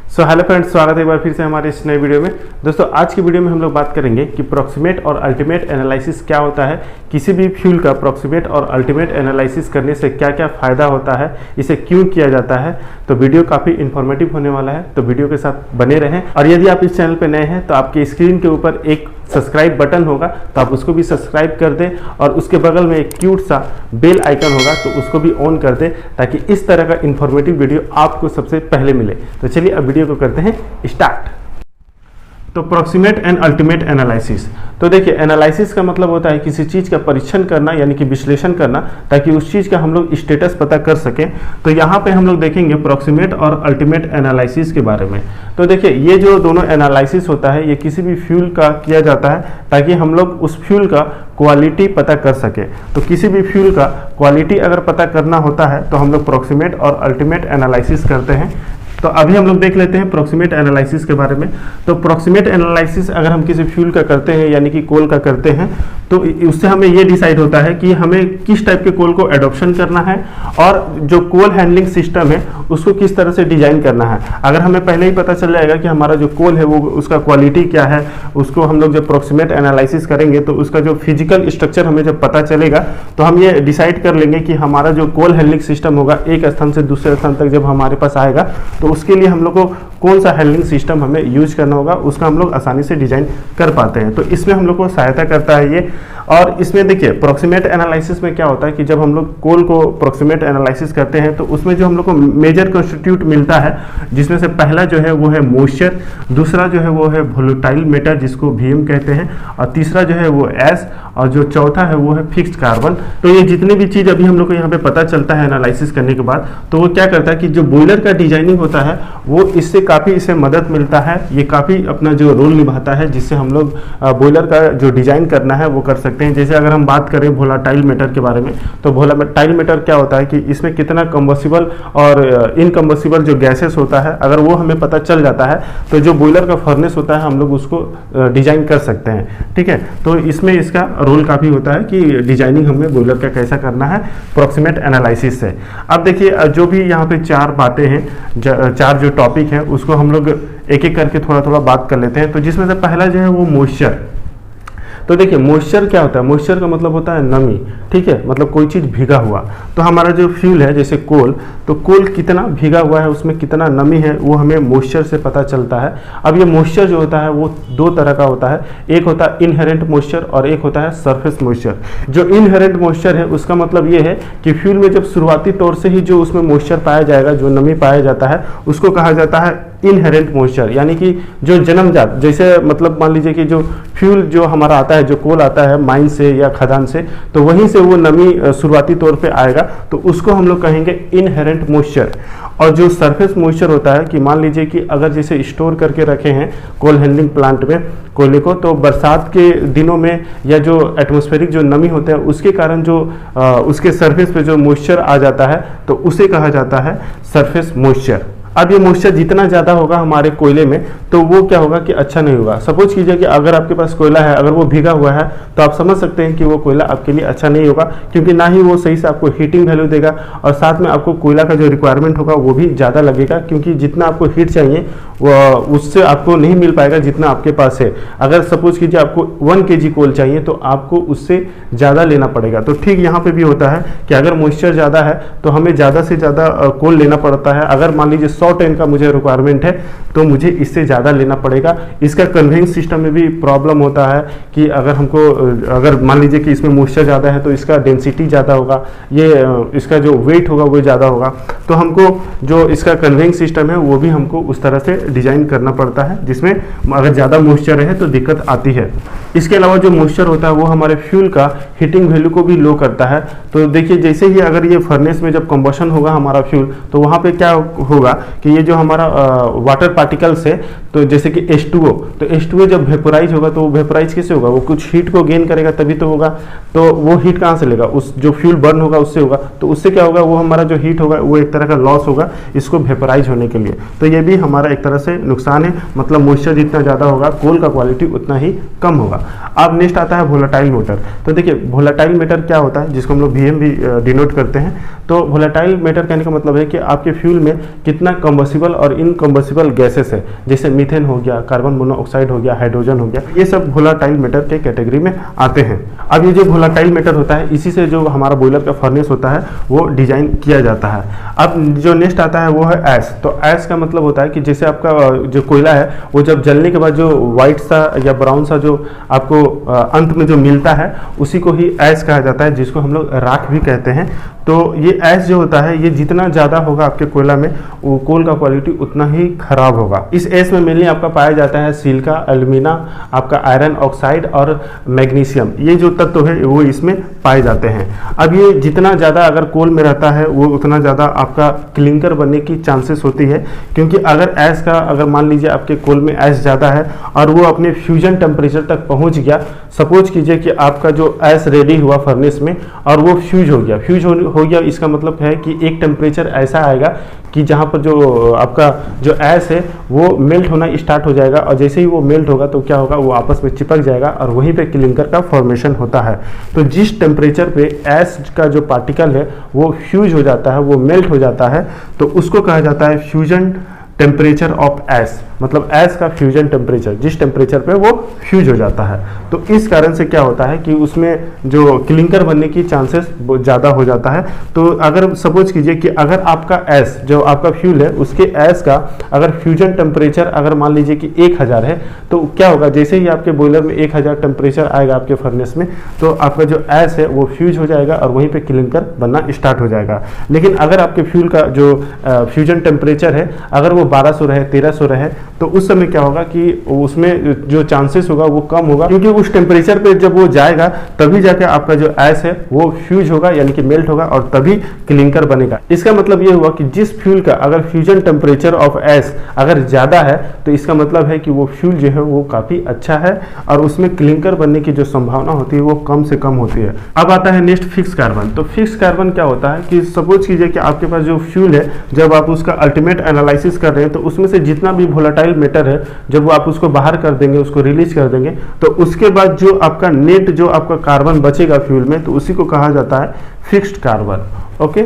Hello friends, स्वागत है एक बार फिर से हमारे इस नए वीडियो में। दोस्तों, आज की वीडियो में हम लोग बात करेंगे कि प्रॉक्सिमेट और अल्टीमेट एनालिसिस क्या होता है। किसी भी फ्यूल का प्रॉक्सिमेट और अल्टीमेट एनालिसिस करने से क्या क्या फ़ायदा होता है, इसे क्यों किया जाता है। तो वीडियो काफ़ी इन्फॉर्मेटिव होने वाला है, तो वीडियो के साथ बने रहें। और यदि आप इस चैनल पर नए हैं तो आपके स्क्रीन के ऊपर एक सब्सक्राइब बटन होगा, तो आप उसको भी सब्सक्राइब कर दें और उसके बगल में एक क्यूट सा बेल आइकन होगा, तो उसको भी ऑन कर दें ताकि इस तरह का इन्फॉर्मेटिव वीडियो आपको सबसे पहले मिले। तो चलिए अब वीडियो को करते हैं स्टार्ट। तो प्रॉक्सिमेट एंड अल्टीमेट एनालिसिस, तो देखिए एनालिसिस का मतलब होता है किसी चीज़ का परीक्षण करना, यानी कि विश्लेषण करना, ताकि उस चीज़ का हम लोग स्टेटस पता कर सकें। तो यहाँ पे हम लोग देखेंगे प्रॉक्सिमेट और अल्टीमेट एनालिसिस के बारे में। तो देखिए ये जो दोनों एनालिसिस होता है, ये किसी भी फ्यूल का किया जाता है ताकि हम लोग उस फ्यूल का क्वालिटी पता कर सके। तो किसी भी फ्यूल का क्वालिटी अगर पता करना होता है तो हम लोग प्रॉक्सिमेट और अल्टीमेट एनालिसिस करते हैं। तो अभी हम लोग देख लेते हैं प्रॉक्सिमेट एनालिसिस के बारे में। तो प्रॉक्सिमेट एनालिसिस अगर हम किसी फ्यूल का करते हैं, यानी कि कोल का करते हैं, तो उससे हमें ये डिसाइड होता है कि हमें किस टाइप के कोल को एडॉप्शन करना है और जो कोल हैंडलिंग सिस्टम है उसको किस तरह से डिजाइन करना है। अगर हमें पहले ही पता चल जाएगा कि हमारा जो कोल है वो उसका क्वालिटी क्या है, उसको हम लोग जब प्रॉक्सिमेट एनालिसिस करेंगे तो उसका जो फिजिकल स्ट्रक्चर हमें जब पता चलेगा तो हम ये डिसाइड कर लेंगे कि हमारा जो कोल हैंडलिंग सिस्टम होगा एक स्थान से दूसरे स्थान तक जब हमारे पास आएगा तो उसके लिए हम लोग को कौन सा हैंडलिंग सिस्टम हमें यूज करना होगा, उसका हम लोग आसानी से डिजाइन कर पाते हैं। तो इसमें हम लोग को सहायता करता है ये। और इसमें देखिए प्रॉक्सिमेट एनालिसिस में क्या होता है कि जब हम लोग कोल को प्रॉक्सिमेट एनालिसिस करते हैं तो उसमें जो हम लोग को मेजर कॉन्स्टिट्यूट मिलता है, जिसमें से पहला जो है वो है मॉइस्चर, दूसरा जो है वो है वोलेटाइल मैटर जिसको वीएम कहते हैं, और तीसरा जो है वो एस, और जो चौथा है वो है फिक्स्ड कार्बन। तो ये जितने भी चीज़ अभी हम लोग को यहाँ पे पता चलता है एनालिसिस करने के बाद, तो वो क्या करता है कि जो बॉयलर का डिजाइनिंग होता है वो इससे काफ़ी इसे मदद मिलता है। ये काफ़ी अपना जो रोल निभाता है जिससे हम लोग बॉयलर का जो डिजाइन करना है वो कर सकते हैं। जैसे अगर हम बात करें वोलेटाइल मैटर के बारे में, तो वोलेटाइल मैटर क्या होता है कि इसमें कितना कंबसिबल और इनकम्बसिबल जो गैसेस होता है, अगर वो हमें पता चल जाता है तो जो बॉयलर का फर्नेस होता है हम लोग उसको डिजाइन कर सकते हैं। ठीक है, तो इसमें इसका रोल काफ़ी होता है कि डिजाइनिंग हमें बॉयलर का कैसा करना है प्रॉक्सिमेट एनालिसिस से। अब देखिए जो भी यहाँ पे चार बातें हैं, चार जो टॉपिक है उसको हम लोग एक एक करके थोड़ा थोड़ा बात कर लेते हैं। तो जिसमें से पहला जो है वो मॉइस्चर। तो देखिए मॉइस्चर क्या होता है, मॉइस्चर का मतलब होता है नमी। ठीक है, मतलब कोई चीज़ भीगा हुआ। तो हमारा जो फ्यूल है जैसे कोल, तो कोल कितना भीगा हुआ है, उसमें कितना नमी है, वो हमें मॉइस्चर से पता चलता है। अब ये मॉइस्चर जो होता है वो दो तरह का होता है, एक होता है इनहेरेंट मॉइस्चर और एक होता है सरफेस मॉइस्चर। जो इनहेरेंट मॉइस्चर है उसका मतलब ये है कि फ्यूल में जब शुरुआती तौर से ही जो उसमें मॉइस्चर पाया जाएगा, जो नमी पाया जाता है, उसको कहा जाता है इनहेरेंट मॉइस्चर, यानी कि जो जन्मजात। जैसे मतलब मान लीजिए कि जो फ्यूल जो हमारा आता है, जो कोल आता है माइन से या खदान से, तो वहीं से वो नमी शुरुआती तौर पे आएगा, तो उसको हम लोग कहेंगे इनहेरेंट मॉइस्चर। और जो सरफेस मॉइस्चर होता है कि मान लीजिए कि अगर जैसे स्टोर करके रखे हैं कोल हैंडलिंग प्लांट में कोयले को, तो बरसात के दिनों में या जो एटमॉस्फेरिक जो नमी होता है उसके कारण जो उसके सरफेस पे जो मॉइस्चर आ जाता है तो उसे कहा जाता है सरफेस मॉइस्चर। अब ये मॉइस्चर जितना ज़्यादा होगा हमारे कोयले में तो वो क्या होगा कि अच्छा नहीं होगा। सपोज कीजिए कि अगर आपके पास कोयला है, अगर वो भीगा हुआ है, तो आप समझ सकते हैं कि वो कोयला आपके लिए अच्छा नहीं होगा, क्योंकि ना ही वो सही से आपको हीटिंग वैल्यू देगा और साथ में आपको कोयला का जो रिक्वायरमेंट होगा वो भी ज़्यादा लगेगा, क्योंकि जितना आपको हीट चाहिए वो उससे आपको नहीं मिल पाएगा जितना आपके पास है। अगर सपोज कीजिए आपको 1 kg कोल चाहिए तो आपको उससे ज़्यादा लेना पड़ेगा। तो ठीक यहाँ पर भी होता है कि अगर मॉइस्चर ज़्यादा है तो हमें ज़्यादा से ज़्यादा कोल लेना पड़ता है। अगर मान लीजिए 100 टन का मुझे रिक्वायरमेंट है तो मुझे इससे ज़्यादा लेना पड़ेगा। इसका कन्वेंस सिस्टम में भी प्रॉब्लम होता है कि अगर मान लीजिए कि इसमें मॉइस्चर ज़्यादा है तो इसका डेंसिटी ज़्यादा होगा, ये इसका जो वेट होगा वो ज़्यादा होगा, तो हमको जो इसका कन्वेंस सिस्टम है वो भी हमको उस तरह से डिज़ाइन करना पड़ता है, जिसमें अगर ज़्यादा मॉइस्चर है तो दिक्कत आती है। इसके अलावा जो मॉइस्चर होता है वो हमारे फ्यूल का हीटिंग वैल्यू को भी लो करता है। तो देखिए जैसे ही अगर ये फर्नेस में जब कंबशन होगा हमारा फ्यूल, तो वहाँ पे क्या होगा कि ये जो हमारा वाटर पार्टिकल्स है, तो जैसे कि H2O, तो H2O जब वेपोराइज होगा तो वो वेपोराइज कैसे होगा, वो कुछ हीट को गेन करेगा तभी तो होगा। तो वो हीट कहाँ से लेगा, उस जो फ्यूल बर्न होगा उससे होगा। तो उससे क्या होगा, वो हमारा जो हीट होगा वो एक तरह का लॉस होगा इसको वेपोराइज होने के लिए। तो ये भी हमारा एक तरह से नुकसान है, मतलब मॉइस्चर जितना ज़्यादा होगा कोल का क्वालिटी उतना ही कम होगा। अब नेक्स्ट आता है वोलेटाइल मैटर। तो देखिए वोलेटाइल मैटर क्या होता है, जिसको हम लोग VM भी डिनोट करते हैं। तो वोलेटाइल मैटर कहने का मतलब है कि आपके फ्यूल में कितना कंबसिबल और इनकम्बसिबल गैसेस है, जैसे मीथेन हो गया, कार्बन मोनोऑक्साइड हो गया, हाइड्रोजन हो गया, ये सब वोलेटाइल मैटर के कैटेगरी में आते हैं। अब ये जो वोलेटाइल मैटर होता है, इसी से जो हमारा बॉयलर का फर्नेस होता है वो डिजाइन किया जाता है। अब जो नेक्स्ट आता है वो है ऐश। तो ऐश का मतलब होता है कि जैसे आपका जो कोयला है वो जब जलने के बाद जो व्हाइट सा या ब्राउन सा जो आपको अंत में जो मिलता है उसी को ही ऐश कहा जाता है, जिसको हम लोग राख भी कहते हैं। तो ये ऐश जो होता है ये जितना ज़्यादा होगा आपके कोयला में, वो कोल का क्वालिटी उतना ही खराब होगा। इस ऐश में मेनली आपका पाया जाता है सिलिका, एल्यूमिना, आपका आयरन ऑक्साइड और मैग्नीशियम, ये जो तत्व है वो इसमें पाए जाते हैं। अब ये जितना ज़्यादा अगर कोल में रहता है वो उतना ज़्यादा आपका क्लिंकर बनने की चांसेस होती है, क्योंकि अगर ऐश का, अगर मान लीजिए आपके कोल में ऐश ज़्यादा है और वो अपने फ्यूजन टेम्परेचर तक पहुँच गया, सपोज कीजिए कि आपका जो ऐश रेडी हुआ फर्नेस में और वो फ्यूज हो गया, हो गया, इसका मतलब है कि एक टेम्परेचर ऐसा आएगा कि जहाँ पर जो आपका जो ऐश है वो मेल्ट होना स्टार्ट हो जाएगा, और जैसे ही वो मेल्ट होगा तो क्या होगा, वो आपस में चिपक जाएगा और वहीं पे क्लिंकर का फॉर्मेशन होता है। तो जिस टेम्परेचर पे ऐश का जो पार्टिकल है वो फ्यूज हो जाता है, वो मेल्ट हो जाता है, तो उसको कहा जाता है फ्यूजन टेम्परेचर ऑफ ऐश, मतलब ऐश का फ्यूजन टेम्परेचर, जिस टेम्परेचर पे वो फ्यूज हो जाता है। तो इस कारण से क्या होता है कि उसमें जो क्लिंकर बनने की चांसेस ज़्यादा हो जाता है। तो अगर सपोज कीजिए कि अगर आपका ऐश, जो आपका फ्यूल है, उसके ऐश का अगर फ्यूजन टेम्परेचर अगर मान लीजिए कि 1000 है, तो क्या होगा, जैसे ही आपके बॉयलर में 1000 टेम्परेचर आएगा आपके फर्नेस में, तो आपका जो ऐश है वो फ्यूज हो जाएगा और वहीं पर क्लिंकर बनना स्टार्ट हो जाएगा। लेकिन अगर आपके फ्यूल का जो फ्यूजन टेम्परेचर है अगर वो 1200 रहे, 1300 रहे, तो उस समय क्या होगा कि उसमें जो चांसेस होगा वो कम होगा, क्योंकि उस टेम्परेचर पे जब वो जाएगा तभी जाके आपका जो ऐश है वो फ्यूज होगा, यानी कि मेल्ट होगा, और तभी क्लिंकर बनेगा। इसका मतलब ये हुआ कि जिस फ्यूल का अगर फ्यूजन टेम्परेचर ऑफ ऐश अगर ज़्यादा है तो इसका मतलब है कि वो फ्यूल जो है वो काफ़ी अच्छा है और उसमें क्लिंकर बनने की जो संभावना होती है वो कम से कम होती है। अब आता है नेक्स्ट फिक्स कार्बन। तो फिक्स कार्बन क्या होता है कि सपोज कीजिए कि आपके पास जो फ्यूल है, जब आप उसका अल्टीमेट एनालिसिस कर रहे हैं तो उसमें से जितना भी वोलेटाइल मैटर है, जब आप उसको बाहर कर देंगे, उसको रिलीज कर देंगे, तो उसके बाद जो आपका नेट जो आपका कार्बन बचेगा फ्यूल में, तो उसी को कहा जाता है फिक्स्ड कार्बन। ओके,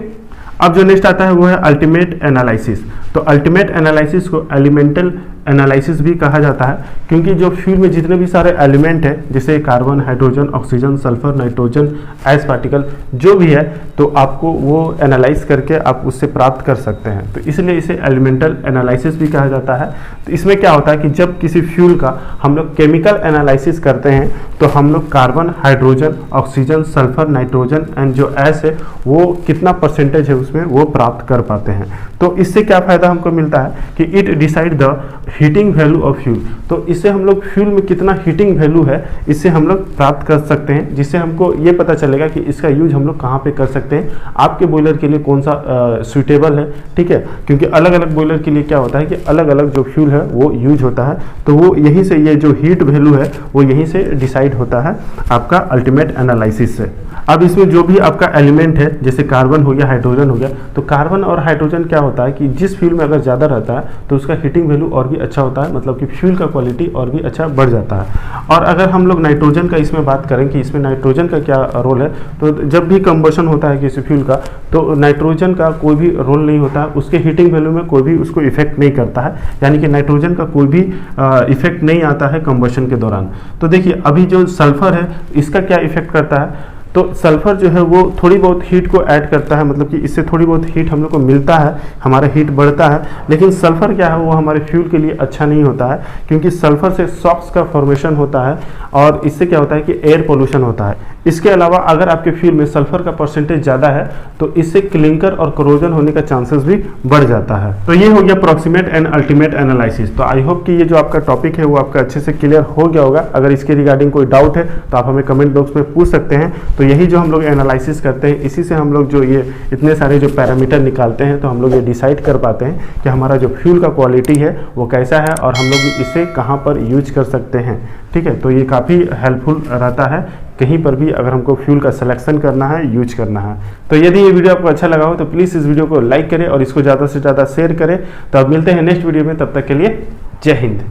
अब जो नेक्स्ट आता है वो है अल्टीमेट एनालिसिस। तो अल्टीमेट एनालिसिस को एलिमेंटल एनालिसिस भी कहा जाता है, क्योंकि जो फ्यूल में जितने भी सारे एलिमेंट है, जैसे carbon, hydrogen, oxygen, sulphur, nitrogen, ash particle जो भी है, तो आपको वो एनालाइज करके आप उससे प्राप्त कर सकते हैं। तो इसलिए इसे एलिमेंटल एनालिसिस भी कहा जाता है। तो इसमें क्या होता है कि जब किसी फ्यूल का हम लोग केमिकल एनालिसिस करते हैं तो हम लोग carbon, hydrogen, oxygen, sulphur, nitrogen and जो ऐश है वो कितना परसेंटेज है उसमें वो प्राप्त कर पाते हैं। तो इससे क्या फायदा हमको मिलता है कि it decide the heating value of fuel. तो इससे हम लोग फ्यूल में कितना हीटिंग वैल्यू है इससे हम लोग प्राप्त कर सकते हैं, जिससे हमको ये पता चलेगा कि इसका यूज हम लोग कहाँ पे कर सकते हैं, आपके बॉयलर के लिए कौन सा सुटेबल है। ठीक है, क्योंकि अलग अलग बॉयलर के लिए क्या होता है कि अलग अलग जो फ्यूल है वो यूज होता है, तो वो यहीं से ये जो हीट वैल्यू है वो यहीं से डिसाइड होता है आपका अल्टीमेट एनालिसिस से। अब इसमें जो भी आपका एलिमेंट है, जैसे कार्बन हो गया, हाइड्रोजन हो गया, तो कार्बन और हाइड्रोजन क्या होता है कि जिस फ्यूल में अगर ज़्यादा रहता है तो उसका हीटिंग वैल्यू और भी अच्छा होता है, मतलब कि फ्यूल का क्वालिटी और भी अच्छा बढ़ जाता है। और अगर हम लोग नाइट्रोजन का इसमें बात करें कि इसमें नाइट्रोजन का क्या रोल है, तो जब भी कंबशन होता है किसी फ्यूल का तो नाइट्रोजन का कोई भी रोल नहीं होता है, उसके हीटिंग वैल्यू में कोई भी उसको इफेक्ट नहीं करता है, यानी कि नाइट्रोजन का कोई भी इफेक्ट नहीं आता है कंबशन के दौरान। तो देखिए अभी जो सल्फर है इसका क्या इफेक्ट करता है, तो सल्फर जो है वो थोड़ी बहुत हीट को ऐड करता है, मतलब कि इससे थोड़ी बहुत हीट हम लोग को मिलता है, हमारा हीट बढ़ता है, लेकिन सल्फर क्या है वो हमारे फ्यूल के लिए अच्छा नहीं होता है, क्योंकि सल्फर से सॉक्स का फॉर्मेशन होता है और इससे क्या होता है कि एयर पोल्यूशन होता है। इसके अलावा अगर आपके फ्यूल में सल्फर का परसेंटेज ज़्यादा है तो इससे क्लिंकर और करोजन होने का चांसेस भी बढ़ जाता है। तो ये हो गया प्रॉक्सिमेट एंड अल्टीमेट एनालिसिस। तो आई होप कि ये जो आपका टॉपिक है वो आपका अच्छे से क्लियर हो गया होगा। अगर इसके रिगार्डिंग कोई डाउट है तो आप हमें कमेंट बॉक्स में पूछ सकते हैं। तो यही जो हम लोग एनालिसिस करते हैं, इसी से हम लोग जो ये इतने सारे जो पैरामीटर निकालते हैं, तो हम लोग ये डिसाइड कर पाते हैं कि हमारा जो फ्यूल का क्वालिटी है वो कैसा है और हम लोग इसे कहाँ पर यूज कर सकते हैं। ठीक है, तो ये काफ़ी हेल्पफुल रहता है कहीं पर भी अगर हमको फ्यूल का सिलेक्शन करना है, यूज करना है। तो यदि ये वीडियो आपको अच्छा लगा हो तो प्लीज़ इस वीडियो को लाइक करें और इसको ज़्यादा से ज़्यादा शेयर करें। तो अब मिलते हैं नेक्स्ट वीडियो में, तब तक के लिए जय हिंद।